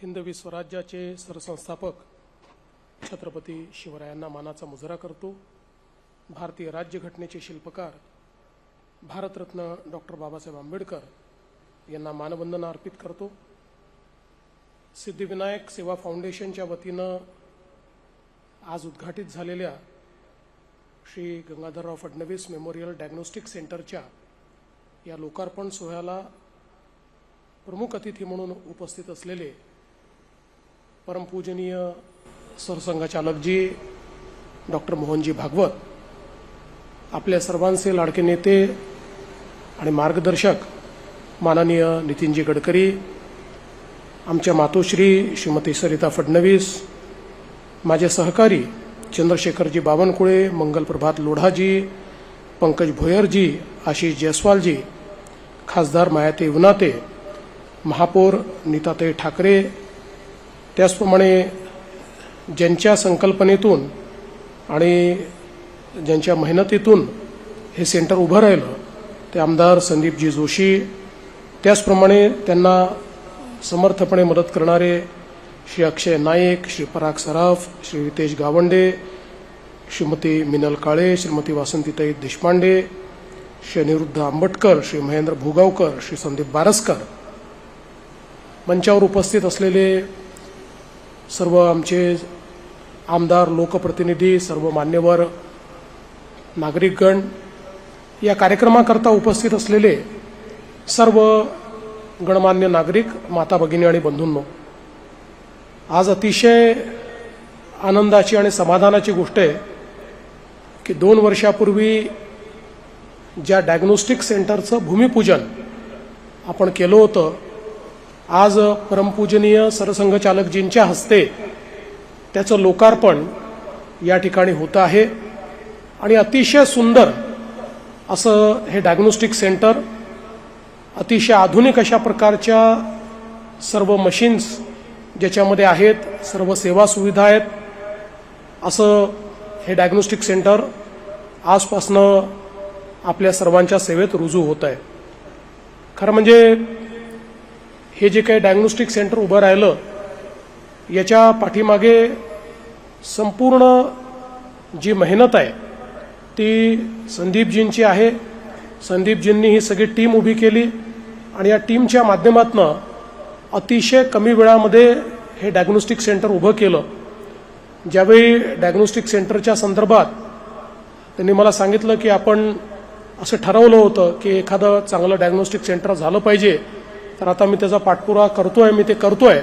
हिंदवी स्वराज्याचे सरसंस्थापक छत्रपती शिवरायांना मानाचा मुजरा करतो। भारतीय राज्यघटनेचे शिल्पकार भारतरत्न डॉक्टर बाबासाहेब आंबेडकर यांना मानवंदना अर्पित करतो। सिद्धिविनायक सेवा फाउंडेशनच्या वतीनं आज उद्घाटित झालेल्या श्री गंगाधरराव फडणवीस मेमोरियल डायग्नोस्टिक सेंटरच्या या लोकार्पण सोहळ्याला प्रमुख अतिथी म्हणून उपस्थित असलेले परमपूजनीय सरसंघचालकजी डॉक्टर मोहनजी भागवत, आपल्या सर्वांचे लाडके नेते आणि मार्गदर्शक माननीय नितीनजी गडकरी, आमच्या मातोश्री श्रीमती सरिता फडणवीस, माझे सहकारी चंद्रशेखरजी बावनकुळे, मंगलप्रभात लोढाजी, पंकज भोयरजी, आशिष जयस्वालजी, खासदार मायाते उनाते, महापौर नीताताई ठाकरे, त्याचप्रमाणे ज्यांच्या संकल्पनेतून आणि ज्यांच्या मेहनतीतून हे सेंटर उभं राहिलं ते आमदार संदीपजी जोशी, त्याचप्रमाणे त्यांना समर्थपणे मदत करणारे श्री अक्षय नाईक, श्री पराग सराफ, श्री रितेश गावंडे, श्रीमती मिनल काळे, श्रीमती वासंतीताई देशपांडे, श्री अनिरुद्ध आंबटकर, श्री महेंद्र भोगावकर, श्री संदीप बारसकर, मंचावर उपस्थित असलेले सर्व आमचे आमदार, लोकप्रतिनिधी, सर्व मान्यवर नागरिकगण, या कार्यक्रमाकरता उपस्थित असलेले सर्व गणमान्य नागरिक, माता भगिनी आणि बंधूंनो, आज अतिशय आनंदाची आणि समाधानाची गोष्ट आहे की 2 वर्षापूर्वी ज्या डायग्नोस्टिक सेंटरचं भूमिपूजन आपण केलं होतं, आज परमपूजनीय सरसंघचालकजींच्या हस्ते त्याचं लोकार्पण या ठिकाणी होतं आहे। आणि अतिशय सुंदर असं हे डायग्नोस्टिक सेंटर, अतिशय आधुनिक अशा प्रकारच्या सर्व मशीन्स ज्याच्यामध्ये आहेत, सर्व सेवा सुविधा आहेत, असं हे डायग्नोस्टिक सेंटर आजपासनं आपल्या सर्वांच्या सेवेत रुजू होत आहे। खरं म्हणजे हे जे काही डायग्नोस्टिक सेंटर उभं राहिलं, याच्या पाठीमागे संपूर्ण जी मेहनत आहे ती संदीपजींची आहे। संदीपजींनी ही सगळी टीम उभी केली आणि या टीमच्या माध्यमातून अतिशय कमी वेळामध्ये हे डायग्नोस्टिक सेंटर उभं केलं। ज्यावेळी डायग्नोस्टिक सेंटरच्या संदर्भात त्यांनी मला सांगितलं की आपण असं ठरवलं होतं की एखादं चांगलं डायग्नोस्टिक सेंटर झालं पाहिजे, तर आता मी त्याचा पाठपुरावा करतोय, मी ते करतोय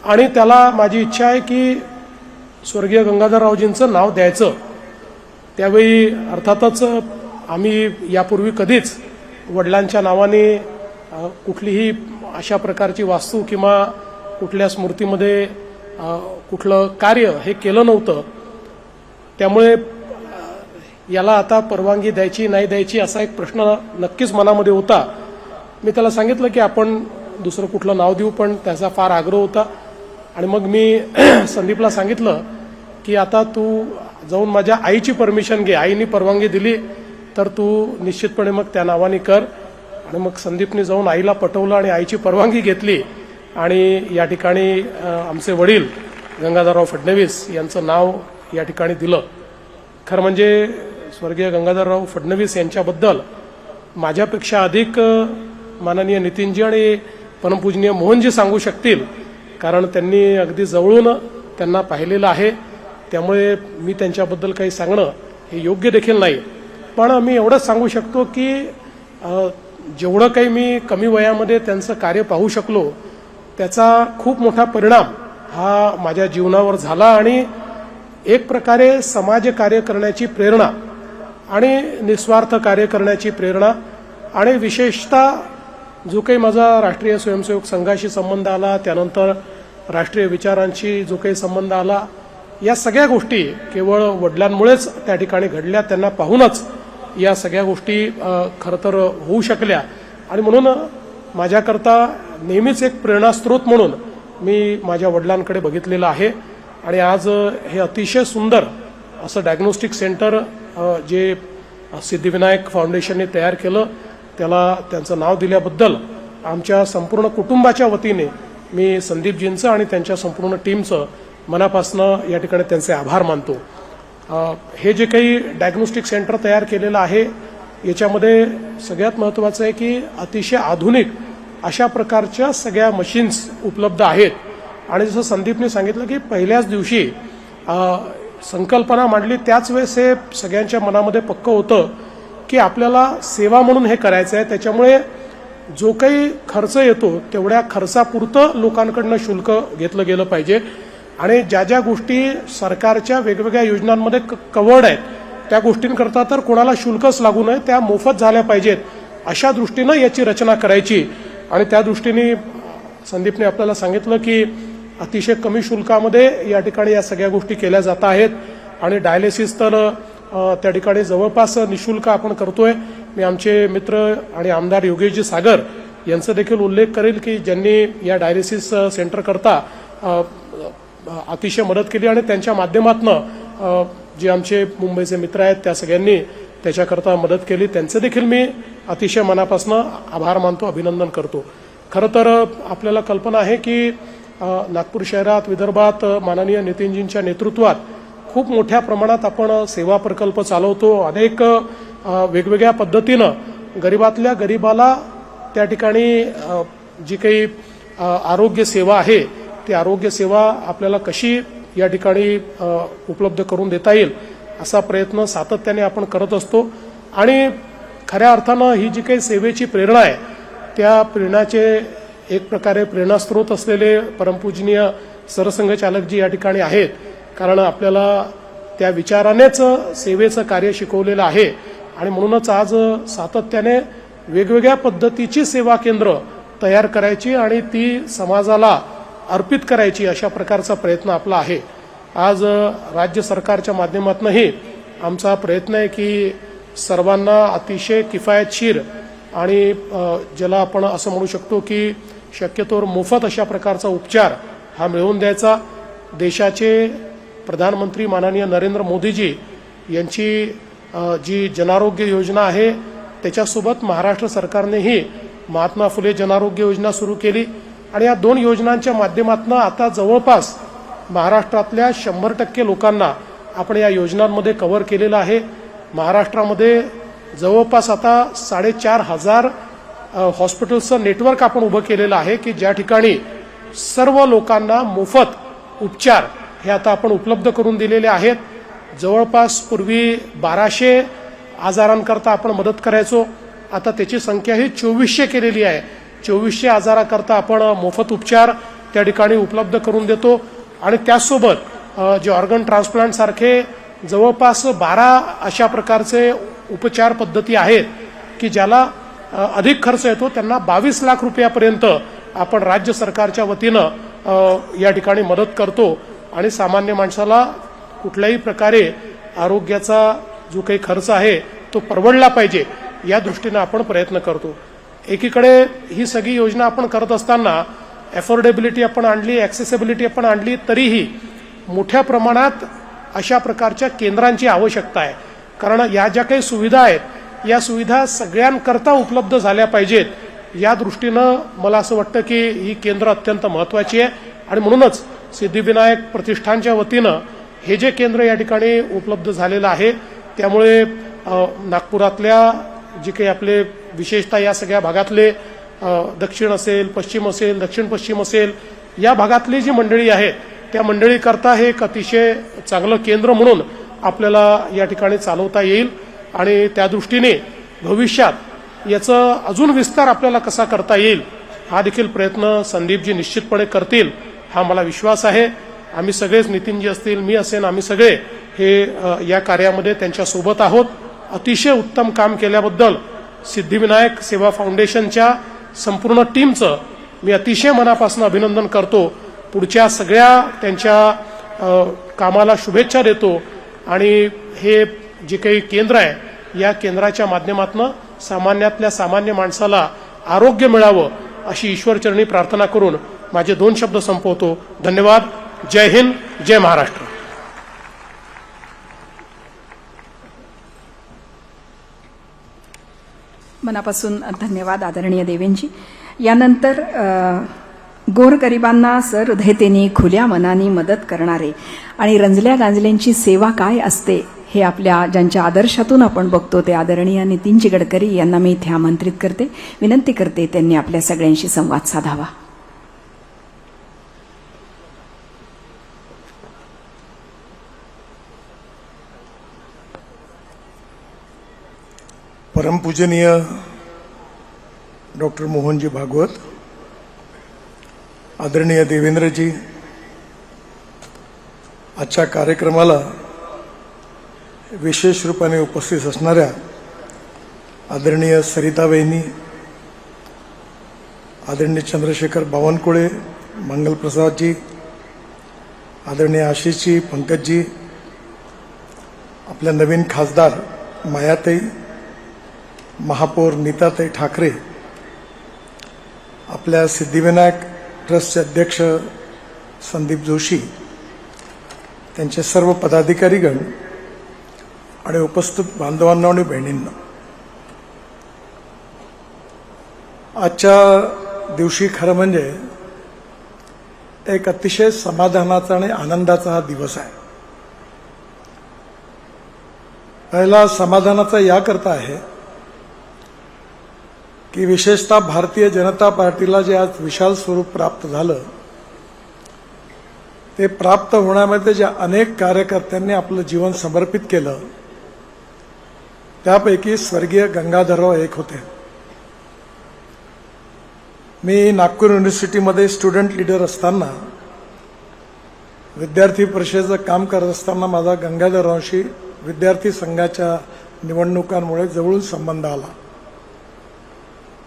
आणि त्याला माझी इच्छा आहे की स्वर्गीय गंगाधररावजींचं नाव द्यायचं। त्यावेळी अर्थातच आम्ही यापूर्वी कधीच वडिलांच्या नावाने कुठलीही अशा प्रकारची वास्तू किंवा कुठल्या स्मृतीमध्ये कुठलं कार्य हे केलं नव्हतं। त्यामुळे याला आता परवानगी द्यायची नाही द्यायची असा एक प्रश्न नक्कीच मनामध्ये होता। मी त्याला सांगितलं की आपण दुसरं कुठलं नाव देऊ, पण त्याचा फार आग्रह होता। आणि मग मी संदीपला सांगितलं की आता तू जाऊन माझ्या आईची परमिशन घे, आईने परवानगी दिली तर तू निश्चितपणे मग त्या नावाने कर। आणि मग संदीपने जाऊन आईला पटवलं आणि आईची परवानगी घेतली आणि या ठिकाणी आमचे वडील गंगाधरराव फडणवीस यांचं नाव या ठिकाणी दिलं। खरं म्हणजे स्वर्गीय गंगाधरराव फडणवीस यांच्याबद्दल माझ्यापेक्षा अधिक माननीय नितीनजी आणि परमपूजनीय मोहनजी सांगू शकतील, कारण त्यांनी अगदी जवळून त्यांना पाहिलेलं आहे। त्यामुळे मी त्यांच्याबद्दल काही सांगणं हे योग्य देखील नाही, पण मी एवढंच सांगू शकतो की जेवढं काही मी कमी वयामध्ये त्यांचं कार्य पाहू शकलो त्याचा खूप मोठा परिणाम हा माझ्या जीवनावर झाला आणि एक प्रकारे समाजकार्य करण्याची प्रेरणा आणि निस्वार्थ कार्य करण्याची प्रेरणा आणि विशेषतः जो काही माझा राष्ट्रीय स्वयंसेवक संघाशी संबंध आला, त्यानंतर राष्ट्रीय विचारांशी जो काही संबंध आला, या सगळ्या गोष्टी केवळ वडिलांमुळेच त्या ठिकाणी घडल्या। त्यांना पाहूनच या सगळ्या गोष्टी खरं तर होऊ शकल्या आणि म्हणून माझ्याकरता नेहमीच एक प्रेरणास्त्रोत म्हणून मी माझ्या वडिलांकडे बघितलेलं आहे। आणि आज हे अतिशय सुंदर असं डायग्नोस्टिक सेंटर जे सिद्धिविनायक फाउंडेशनने तयार केलं, त्याला त्यांचं नाव दिल्याबद्दल आमच्या संपूर्ण कुटुंबाच्या वतीने मी संदीपजींचं आणि त्यांच्या संपूर्ण टीमचं मनापासून या ठिकाणी त्यांचे आभार मानतो. हे जे काही डायग्नोस्टिक सेंटर तयार केलेलं आहे याच्यामध्ये सगळ्यात महत्त्वाचं आहे की अतिशय आधुनिक अशा प्रकारच्या सगळ्या मशीन्स उपलब्ध आहेत. आणि जसं संदीपने सांगितलं की पहिल्याच दिवशी संकल्पना मांडली त्याच वेळेस हे सगळ्यांच्या मनामध्ये पक्कं होतं की आपल्याला सेवा म्हणून हे करायचं आहे. त्याच्यामुळे जो काही खर्च येतो तेवढ्या खर्चापुरतं लोकांकडनं शुल्क घेतलं गेलं पाहिजे आणि ज्या ज्या गोष्टी सरकारच्या वेगवेगळ्या योजनांमध्ये कव्हर्ड आहेत त्या गोष्टींकरता तर कोणाला शुल्कच लागू नये, त्या मोफत झाल्या पाहिजेत अशा दृष्टीनं याची रचना करायची. आणि त्या दृष्टीने संदीपने आपल्याला सांगितलं की अतिशय कमी शुल्कामध्ये या ठिकाणी या सगळ्या गोष्टी केल्या जात आहेत आणि डायलिसिस तर त्या ठिकाणी जवळपास निशुल्क आपण करतोय. मी आमचे मित्र आणि आमदार योगेशजी सागर यांचा देखील उल्लेख करेल की ज्यांनी या डायलिसिस सेंटर करता अतिशय मदत केली आणि त्यांच्या माध्यमातून जे आमचे मुंबईचे मित्र आहेत त्या सगळ्यांनी त्याच्याकरता मदत केली. त्यांचे देखील मी अतिशय मनापासून आभार मानतो, अभिनंदन करतो. खरं तर आपल्याला कल्पना आहे की नागपूर शहरात विदर्भात माननीय नितीनजींच्या नेतृत्वात खूप मोठ्या प्रमाणात आपण सेवा प्रकल्प चालवतो. अनेक वेगवेगळ्या पद्धतीनं गरिबातल्या गरिबाला त्या ठिकाणी जी काही आरोग्य सेवा आहे ती आरोग्य सेवा आपल्याला कशी या ठिकाणी उपलब्ध करून देता येईल असा प्रयत्न सातत्याने आपण करत असतो. आणि खऱ्या अर्थानं ही जी काही सेवेची प्रेरणा आहे त्या प्रेरणाचे एक प्रकारे प्रेरणास्त्रोत असलेले परमपूजनीय सरसंघचालकजी या ठिकाणी आहेत. कारण आपल्याला त्या विचारानेच सेवेचं कार्य शिकवलेलं आहे आणि म्हणूनच आज सातत्याने वेगवेगळ्या पद्धतीची सेवा केंद्र तयार करायची आणि ती समाजाला अर्पित करायची अशा प्रकारचा प्रयत्न आपला आहे. आज राज्य सरकारच्या माध्यमातूनही आमचा प्रयत्न आहे की सर्वांना अतिशय किफायतशीर आणि ज्याला आपण असं म्हणू शकतो की शक्यतोवर मोफत अशा प्रकारचा उपचार हा मिळवून द्यायचा. देशाचे प्रधानमंत्री माननीय नरेंद्र मोदीजी यांची जी जनारोग्य योजना आहे त्याच्यासोबत महाराष्ट्र सरकारनेही महात्मा फुले जनारोग्य योजना सुरू केली आणि या दोन योजनांच्या माध्यमातून आता जवळपास महाराष्ट्रातल्या 100% लोकांना आपण या योजनांमध्ये कव्हर केलेलं आहे. महाराष्ट्रामध्ये जवळपास आता 4,500 हॉस्पिटल्सचं नेटवर्क आपण उभं केलेलं आहे की ज्या ठिकाणी सर्व लोकांना मोफत उपचार हे आता आपण उपलब्ध करून दिलेले आहेत. जवळपास पूर्वी 1200 आजारांकरता आपण मदत करायचो, आता त्याची संख्या ही 2400 केलेली आहे. 2400 आजाराकरता आपण मोफत उपचार त्या ठिकाणी उपलब्ध करून देतो. आणि त्याचसोबत जे ऑर्गन ट्रान्सप्लांट सारखे जवळपास 12 अशा प्रकारचे उपचार पद्धती आहेत की ज्याला अधिक खर्च येतो त्यांना 22 लाख रुपयापर्यंत आपण राज्य सरकारच्या वतीनं या ठिकाणी मदत करतो. आणि सामान्य माणसाला कुठल्याही प्रकारे आरोग्याचा जो काही खर्च आहे तो परवडला पाहिजे या दृष्टीनं आपण प्रयत्न करतो. एकीकडे ही सगळी योजना आपण करत असताना अफोर्डेबिलिटी आपण आणली, ॲक्सेसिबिलिटी आपण आणली, तरीही मोठ्या प्रमाणात अशा प्रकारच्या केंद्रांची आवश्यकता आहे. कारण या ज्या काही सुविधा आहेत या सुविधा सगळ्यांकरता उपलब्ध झाल्या पाहिजेत या दृष्टीनं मला असं वाटतं की ही केंद्र अत्यंत महत्त्वाची आहे. आणि म्हणूनच सिद्धिविनायक प्रतिष्ठानच्या वतीनं हे जे केंद्र या ठिकाणी उपलब्ध झालेलं आहे त्यामुळे नागपुरातल्या जे काही आपले विशेषतः या सगळ्या भागातले दक्षिण असेल, पश्चिम असेल, दक्षिण पश्चिम असेल या भागातली जी मंडळी आहेत त्या मंडळीकरता हे एक अतिशय चांगलं केंद्र म्हणून आपल्याला या ठिकाणी चालवता येईल. आणि त्या दृष्टीने भविष्यात याचं अजून विस्तार आपल्याला कसा करता येईल हा देखील प्रयत्न संदीपजी निश्चितपणे करतील हा मला विश्वास आहे. आम्ही सगळेच, नितीनजी असतील, मी असेल, आम्ही सगळे हे या कार्यामध्ये त्यांच्यासोबत आहोत. अतिशय उत्तम काम केल्याबद्दल सिद्धिविनायक सेवा फाउंडेशनच्या संपूर्ण टीमचं मी अतिशय मनापासून अभिनंदन करतो. पुढच्या सगळ्या त्यांच्या कामाला शुभेच्छा देतो. आणि हे जे काही केंद्र आहे या केंद्राच्या माध्यमातून सामान्यातल्या सामान्य माणसाला आरोग्य मिळावं अशी ईश्वरचरणी प्रार्थना करून माझे 2 शब्द संपवतो. धन्यवाद. जय हिंद, जय महाराष्ट्र. मनापासून धन्यवाद आदरणीय देवेंजी. यानंतर गोरगरिबांना सहृदयतेने खुल्या मनाने मदत करणारे आणि रंजल्या गांजल्यांची सेवा काय असते हे आपल्या ज्यांच्या आदर्शातून आपण बघतो ते आदरणीय नितीनजी गडकरी यांना मी इथे आमंत्रित करते, विनंती करते त्यांनी आपल्या सगळ्यांशी संवाद साधावा. परमपूजनीय डॉक्टर मोहनजी भागवत, आदरणीय देवेंद्रजी, आजच्या कार्यक्रमाला विशेष रूपाने उपस्थित असणाऱ्या आदरणीय सरिता वहिनी, आदरणीय चंद्रशेखर बावनकुळे, मंगलप्रसादजी, आदरणीय आशिषजी, पंकजजी, आपल्या नवीन खासदार मायाताई, महापौर नीताताई ठाकरे, आपल्या सिद्धिविनायक ट्रस्टचे अध्यक्ष संदीप जोशी, त्यांचे सर्व पदाधिकारीगण आणि उपस्थित बांधवांना आणि बहिणींना, आजच्या दिवशी खरं म्हणजे एक अतिशय समाधानाचा आणि आनंदाचा हा दिवस आहे. पहिला समाधानाचा याकरता आहे की विशेषतः भारतीय जनता पार्टीला जे आज विशाल स्वरूप प्राप्त झालं, ते प्राप्त होण्यामध्ये ज्या अनेक कार्यकर्त्यांनी आपलं जीवन समर्पित केलं, त्यापैकी स्वर्गीय गंगाधरराव एक होते. मी नागपूर युनिव्हर्सिटीमध्ये स्टुडंट लीडर असताना, विद्यार्थी परिषदेचं काम करत असताना माझा गंगाधररावांशी विद्यार्थी संघाच्या निवडणुकांमुळे जवळून संबंध आला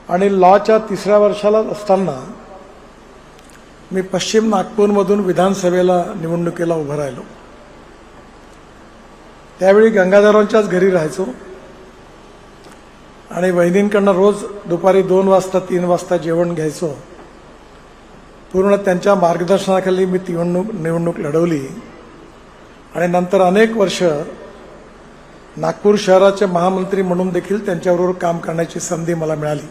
आणि लॉच्या 3ऱ्या वर्षाला असताना मी पश्चिम नागपूरमधून विधानसभेला निवडणुकीला उभं राहिलो. त्यावेळी गंगाधररावांच्याच घरी राहायचो आणि वहिनींकडनं रोज दुपारी 2 वाजता 3 वाजता जेवण घ्यायचो. पूर्ण त्यांच्या मार्गदर्शनाखाली मी ती निवडणूक लढवली आणि नंतर अनेक वर्ष नागपूर शहराचे महामंत्री म्हणून देखील त्यांच्याबरोबर काम करण्याची संधी मला मिळाली.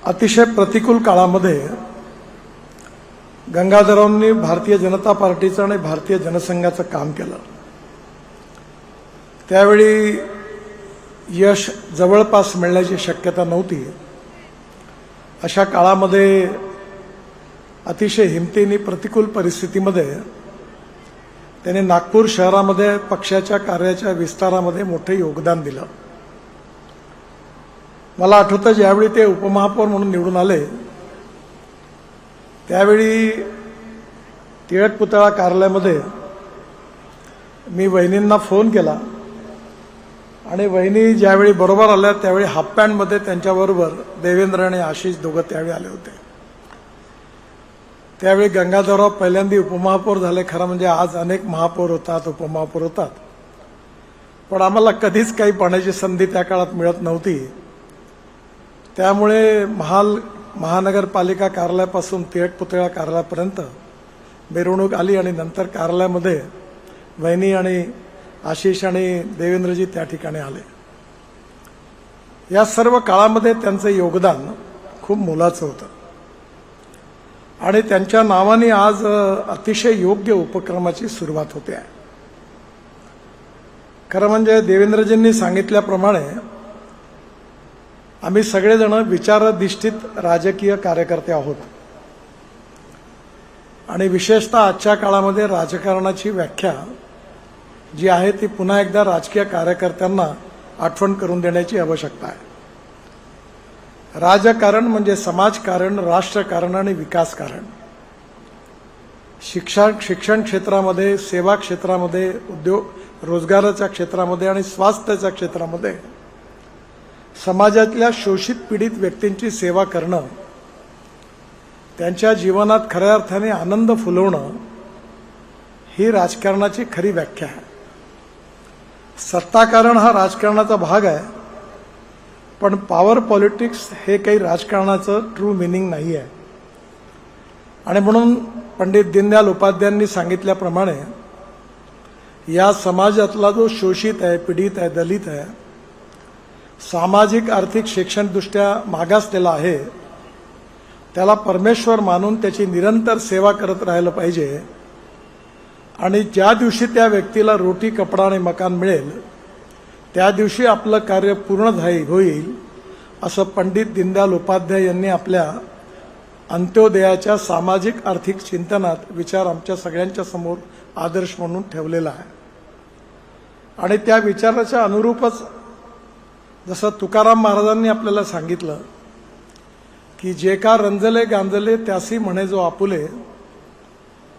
अतिशय प्रतिकूल काळामध्ये गंगाधररावांनी भारतीय जनता पार्टीचं आणि भारतीय जनसंघाचं काम केलं. त्यावेळी यश जवळपास मिळण्याची शक्यता नव्हती. अशा काळामध्ये अतिशय हिमतीने प्रतिकूल परिस्थितीमध्ये त्यांनी नागपूर शहरामध्ये पक्षाच्या कार्याच्या विस्तारामध्ये मोठे योगदान दिलं. मला आठवतं ज्यावेळी ते उपमहापौर म्हणून निवडून आले, त्यावेळी टिळक पुतळा कार्यालयामध्ये मी वहिनींना फोन केला आणि वहिनी ज्यावेळी बरोबर आल्या त्यावेळी हाफ पॅन्टमध्ये त्यांच्याबरोबर देवेंद्र आणि आशिष दोघं त्यावेळी आले होते. त्यावेळी गंगाधरराव पहिल्यांदा उपमहापौर झाले. खरं म्हणजे आज अनेक महापौर होतात, उपमहापौर होतात, पण आम्हाला कधीच काही पाहण्याची संधी त्या काळात मिळत नव्हती. त्यामुळे महानगरपालिका कार्यालयापासून टिळक पुतळा कार्यालयापर्यंत मिरवणूक आली आणि नंतर कार्यालयामध्ये वहिनी आणि आशिष आणि देवेंद्रजी त्या ठिकाणी आले. या सर्व काळामध्ये त्यांचं योगदान खूप मोलाचं होतं आणि त्यांच्या नावाने आज अतिशय योग्य उपक्रमाची सुरुवात होते आहे. खरं म्हणजे देवेंद्रजींनी सांगितल्याप्रमाणे आम्ही सगळेजण विचाराधिष्ठित राजकीय कार्यकर्ते आहोत आणि विशेषतः आजच्या काळामध्ये राजकारणाची व्याख्या जी आहे ती पुन्हा एकदा राजकीय कार्यकर्त्यांना आठवण करून देण्याची आवश्यकता आहे. राजकारण म्हणजे समाजकारण, राष्ट्रकारण आणि विकासकारण. शिक्षण क्षेत्रामध्ये, सेवा क्षेत्रामध्ये, उद्योग रोजगाराच्या क्षेत्रामध्ये आणि स्वास्थ्याच्या क्षेत्रामध्ये समाजातल्या शोषित पीडित व्यक्तींची सेवा करणं, त्यांच्या जीवनात खऱ्या अर्थाने आनंद फुलवणं ही राजकारणाची खरी व्याख्या आहे. सत्ताकारण हा राजकारणाचा भाग आहे, पण पॉवर पॉलिटिक्स हे काही राजकारणाचं ट्रू मिनिंग नाही आहे. आणि म्हणून पंडित दीनदयाल उपाध्यायांनी सांगितल्याप्रमाणे या समाजातला जो शोषित आहे, पीडित आहे, दलित आहे, सामाजिक आर्थिक शैक्षणिकदृष्ट्या मागासलेला आहे, त्याला परमेश्वर मानून त्याची निरंतर सेवा करत राहिलं पाहिजे आणि ज्या दिवशी त्या व्यक्तीला रोटी कपडा आणि मकान मिळेल त्या दिवशी आपलं कार्य पूर्ण होईल असं पंडित दीनदयाल उपाध्याय यांनी आपल्या अंत्योदयाच्या सामाजिक आर्थिक चिंतनात विचार आमच्या सगळ्यांच्या समोर आदर्श म्हणून ठेवलेला आहे. आणि त्या विचाराच्या अनुरूपच जसं तुकाराम महाराजांनी आपल्याला सांगितलं की जे का रंजले गांजले त्यासी म्हणे जो आपुले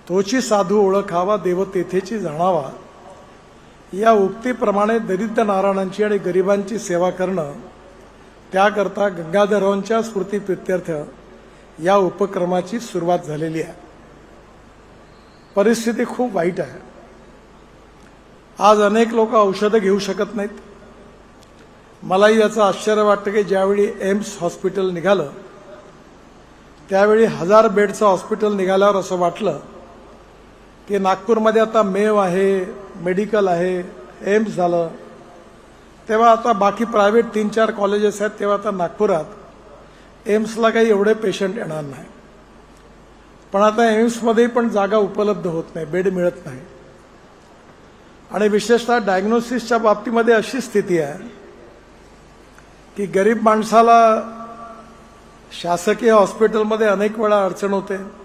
तोची साधू ओळखावा देव तेथेची जाणावा, या उक्तीप्रमाणे दरिद्र नारायणांची आणि गरिबांची सेवा करणं त्याकरता गंगाधरांच्या स्मृतीप्रित्यर्थ या उपक्रमाची सुरुवात झालेली आहे. परिस्थिती खूप वाईट आहे. आज अनेक लोक औषधं घेऊ शकत नाहीत. मलाही याचं आश्चर्य वाटतं की ज्यावेळी एम्स हॉस्पिटल निघालं त्यावेळी 1000 बेडचं हॉस्पिटल निघाल्यावर असं वाटलं की नागपूरमध्ये आता मेव आहे, मेडिकल आहे, एम्स झालं, तेव्हा आता बाकी प्रायव्हेट 3-4 कॉलेजेस आहेत, तेव्हा आता नागपुरात एम्सला काही एवढे पेशंट येणार नाही. पण आता एम्समध्ये पण जागा उपलब्ध होत नाही, बेड मिळत नाही. आणि विशेषतः डायग्नोसिसच्या बाबतीमध्ये अशी स्थिती आहे की गरीब माणसाला शासकीय हॉस्पिटलमध्ये अनेक वेळा अडचण होते.